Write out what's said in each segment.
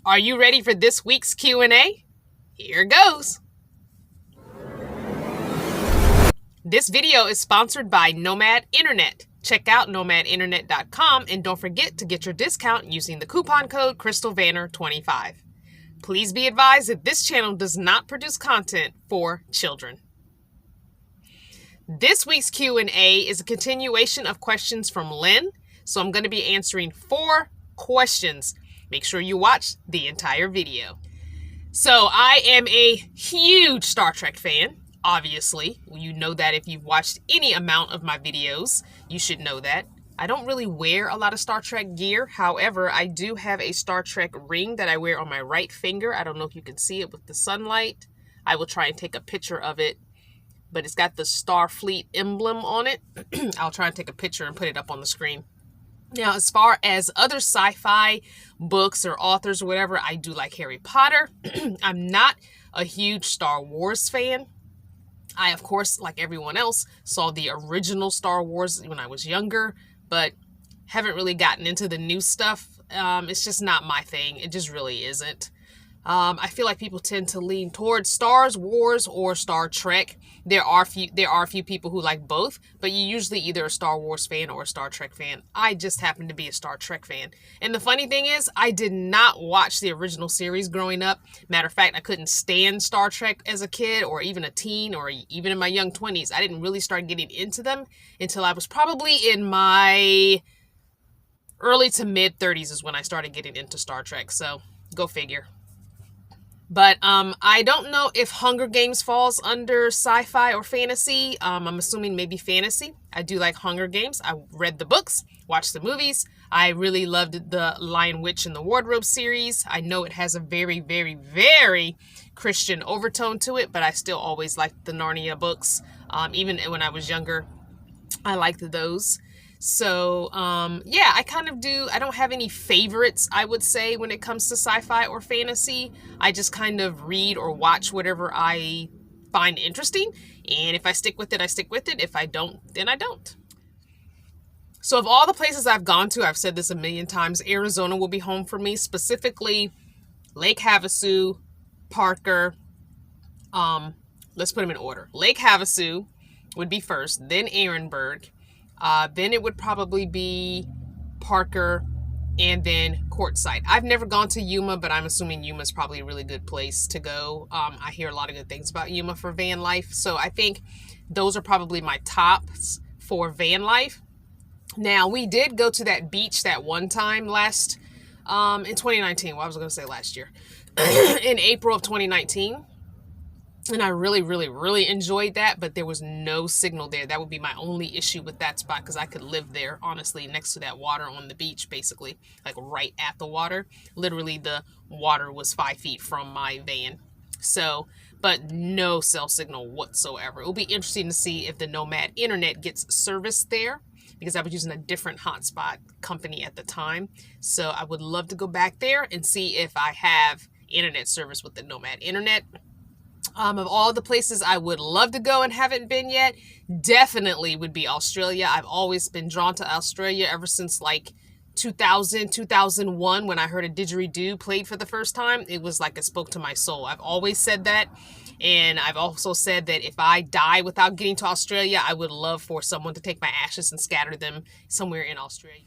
Are you ready for this week's Q&A? Here goes. This video is sponsored by Nomad Internet. Check out nomadinternet.com and don't forget to get your discount using the coupon code CrystalVanner25. Please be advised that this channel does not produce content for children. This week's Q&A is a continuation of questions from Lynn, so I'm going to be answering 4 questions. Make sure you watch the entire video. So I am a huge Star Trek fan, obviously. You know that if you've watched any amount of my videos, you should know that. I don't really wear a lot of Star Trek gear. However, I do have a Star Trek ring that I wear on my right finger. I don't know if you can see it with the sunlight. I will try and take a picture of it, but it's got the Starfleet emblem on it. I'll try and take a picture and put it up on the screen. Now, as far as other sci-fi books or authors or whatever, I do like Harry Potter. I'm not a huge Star Wars fan. I, of course, like everyone else, saw the original Star Wars when I was younger, but haven't really gotten into the new stuff. It's just not my thing. It just really isn't. I feel like people tend to lean towards Star Wars or Star Trek. There are a few people who like both, but you're usually either a Star Wars fan or a Star Trek fan. I just happen to be a Star Trek fan. And the funny thing is, I did not watch the original series growing up. Matter of fact, I couldn't stand Star Trek as a kid or even a teen or even in my young 20s. I didn't really start getting into them until I was probably in my early to mid 30s is when I started getting into Star Trek. So go figure. But I don't know if Hunger Games falls under sci-fi or fantasy. I'm assuming maybe fantasy. I do like Hunger Games. I read the books, watched the movies. I really loved the Lion, Witch, and the Wardrobe series. I know it has a very, very, very Christian overtone to it, but I still always liked the Narnia books. Even when I was younger, I liked those. So, yeah, I kind of do. I don't have any favorites, I would say, when it comes to sci-fi or fantasy. I just kind of read or watch whatever I find interesting. And if I stick with it, I stick with it. If I don't, then I don't. So of all the places I've gone to, I've said this a million times, Arizona will be home for me, specifically Lake Havasu, Parker. Let's put them in order. Lake Havasu would be first, then Ehrenberg. Then it would probably be Parker and then Quartzsite. I've never gone to Yuma, but I'm assuming Yuma is probably a really good place to go. I hear a lot of good things about Yuma for van life. So I think those are probably my tops for van life. Now, we did go to that beach that one time in 2019. Well, I was going to say last year. In April of 2019. And I really, really, really enjoyed that, but there was no signal there. That would be my only issue with that spot because I could live there, honestly, next to that water on the beach, basically, like right at the water. Literally, the water was 5 feet from my van. So, but no cell signal whatsoever. It will be interesting to see if the Nomad Internet gets service there because I was using a different hotspot company at the time. So I would love to go back there and see if I have internet service with the Nomad Internet. Of all the places I would love to go and haven't been yet, definitely would be Australia. I've always been drawn to Australia ever since like 2000, 2001 when I heard a didgeridoo played for the first time. It was like it spoke to my soul. I've always said that. And I've also said that if I die without getting to Australia, I would love for someone to take my ashes and scatter them somewhere in Australia.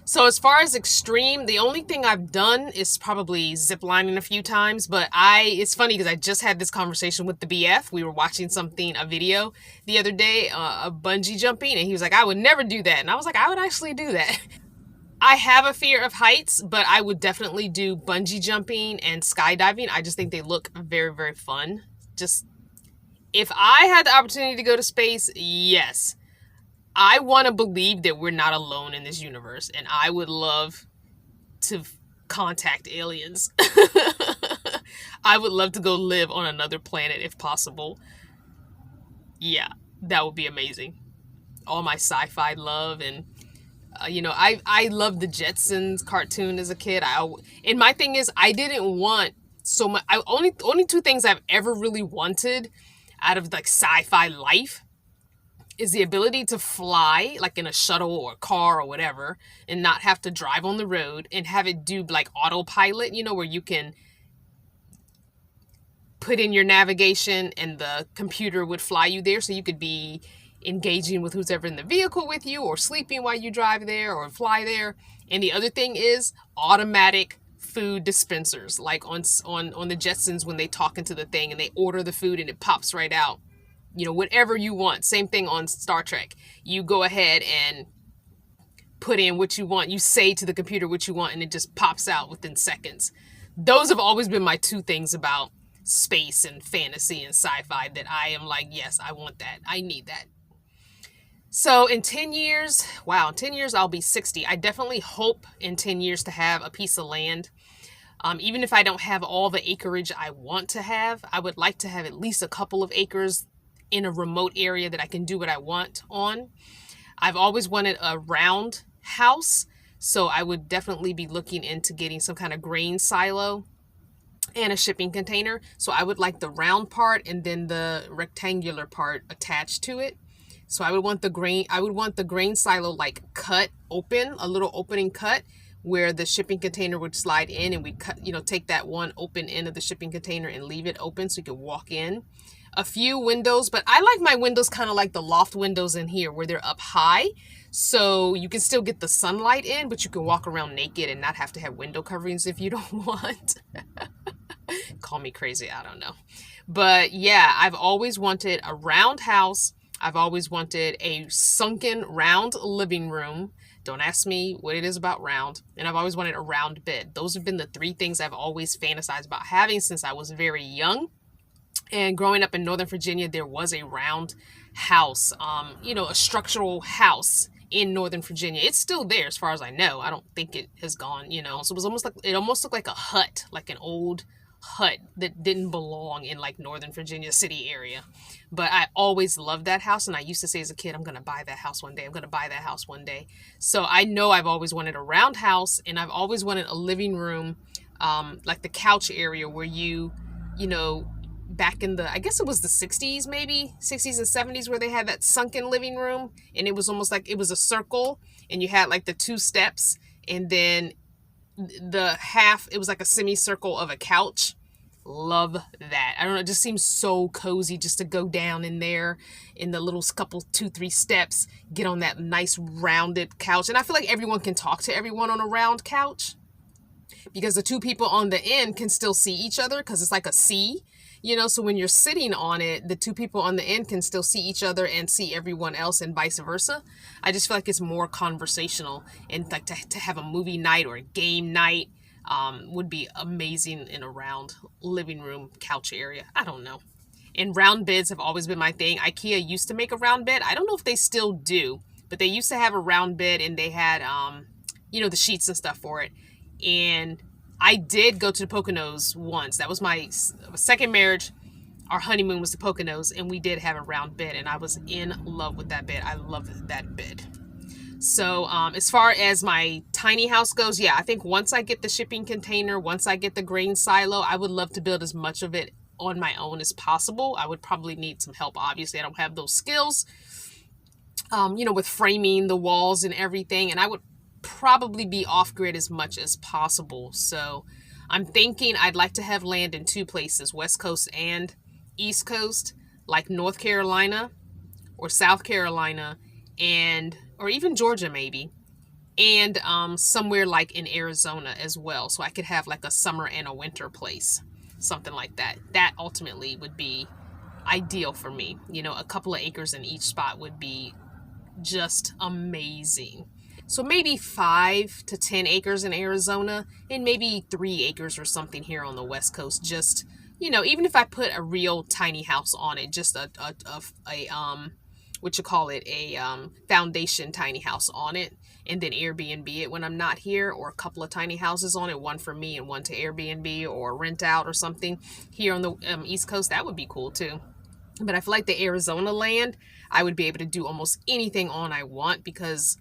So as far as extreme, the only thing I've done is probably ziplining a few times, but it's funny because I just had this conversation with the BF. We were watching a video the other day, a bungee jumping, and he was like, I would never do that. And I was like, I would actually do that. I have a fear of heights, but I would definitely do bungee jumping and skydiving. I just think they look very, very fun. Just, if I had the opportunity to go to space, yes. I want to believe that we're not alone in this universe, and I would love to contact aliens. I would love to go live on another planet if possible. Yeah, that would be amazing. All my sci-fi love, and I loved the Jetsons cartoon as a kid. And my thing is, I didn't want so much. Only 2 things I've ever really wanted out of like sci-fi life is the ability to fly like in a shuttle or a car or whatever and not have to drive on the road and have it do like autopilot, where you can put in your navigation and the computer would fly you there, so you could be engaging with who's ever in the vehicle with you or sleeping while you drive there or fly there. And the other thing is automatic food dispensers, like on the Jetsons when they talk into the thing and they order the food and it pops right out. Whatever you want. Same thing on Star Trek. You go ahead and put in what you want. You say to the computer what you want and it just pops out within seconds. Those have always been my two things about space and fantasy and sci-fi that I am like, yes, I want that. I need that. So in 10 years, in 10 years, I'll be 60. I definitely hope in 10 years to have a piece of land. Even if I don't have all the acreage I want to have, I would like to have at least a couple of acres in a remote area that I can do what I want on. I've always wanted a round house, so I would definitely be looking into getting some kind of grain silo and a shipping container. So I would like the round part and then the rectangular part attached to it. So I would want the grain silo like cut open, a little opening cut where the shipping container would slide in, and we cut, take that one open end of the shipping container and leave it open so you could walk in. A few windows, but I like my windows kind of like the loft windows in here where they're up high. So you can still get the sunlight in, but you can walk around naked and not have to have window coverings if you don't want. Call me crazy, I don't know. But yeah, I've always wanted a round house. I've always wanted a sunken round living room. Don't ask me what it is about round. And I've always wanted a round bed. Those have been the three things I've always fantasized about having since I was very young. And growing up in Northern Virginia, there was a round house, a structural house in Northern Virginia. It's still there as far as I know. I don't think it has gone, So it almost looked like a hut, like an old hut that didn't belong in like Northern Virginia city area. But I always loved that house, and I used to say as a kid, I'm going to buy that house one day. I'm going to buy that house one day. So I know I've always wanted a round house, and I've always wanted a living room, like the couch area where back in I guess it was the 60s, maybe 60s and 70s, where they had that sunken living room, and it was almost like it was a circle, and you had like the two steps, and then the half, it was like a semicircle of a couch. Love that. I don't know, it just seems so cozy just to go down in there in the little couple 2-3 steps, get on that nice rounded couch. And I feel like everyone can talk to everyone on a round couch because the two people on the end can still see each other because it's like a C. So when you're sitting on it, the two people on the end can still see each other and see everyone else and vice versa. I just feel like it's more conversational, and like to have a movie night or a game night would be amazing in a round living room couch area. I don't know. And round beds have always been my thing. IKEA used to make a round bed. I don't know if they still do, but they used to have a round bed, and they had, the sheets and stuff for it. And I did go to the Poconos once. That was my second marriage. Our honeymoon was the Poconos, and we did have a round bed, and I was in love with that bed. I loved that bed. So as far as my tiny house goes, yeah, I think once I get the shipping container, once I get the grain silo, I would love to build as much of it on my own as possible. I would probably need some help. Obviously, I don't have those skills, with framing the walls and everything, and I would probably be off grid as much as possible. So I'm thinking I'd like to have land in two places, West Coast and East Coast, like North Carolina or South Carolina, or even Georgia maybe, and somewhere like in Arizona as well, so I could have like a summer and a winter place, something like that. That ultimately would be ideal for me. A couple of acres in each spot would be just amazing. So maybe 5 to 10 acres in Arizona, and maybe 3 acres or something here on the West Coast. Just, even if I put a real tiny house on it, just a foundation tiny house on it, and then Airbnb it when I'm not here, or a couple of tiny houses on it, one for me and one to Airbnb or rent out or something here on the East Coast. That would be cool too. But I feel like the Arizona land, I would be able to do almost anything on I want, because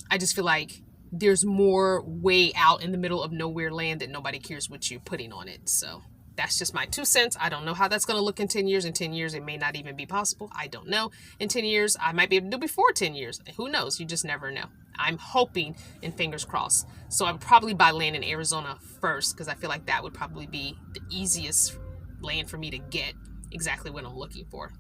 I just feel like there's more way out in the middle of nowhere land that nobody cares what you're putting on it. So That's just my 2 cents. I don't know how that's going to look in 10 years. In 10 years, it may not even be possible. I don't know. In 10 years, I might be able to do before 10 years. Who knows? You just never know. I'm hoping and fingers crossed. So I would probably buy land in Arizona first because I feel like that would probably be the easiest land for me to get exactly what I'm looking for.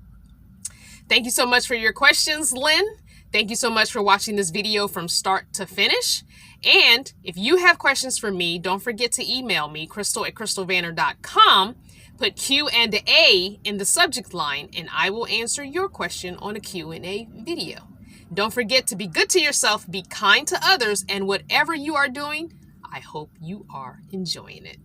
Thank you so much for your questions, Lynn. Thank you so much for watching this video from start to finish. And if you have questions for me, don't forget to email me, crystal@crystalvanner.com. Put Q&A in the subject line, and I will answer your question on a Q&A video. Don't forget to be good to yourself, be kind to others, and whatever you are doing, I hope you are enjoying it.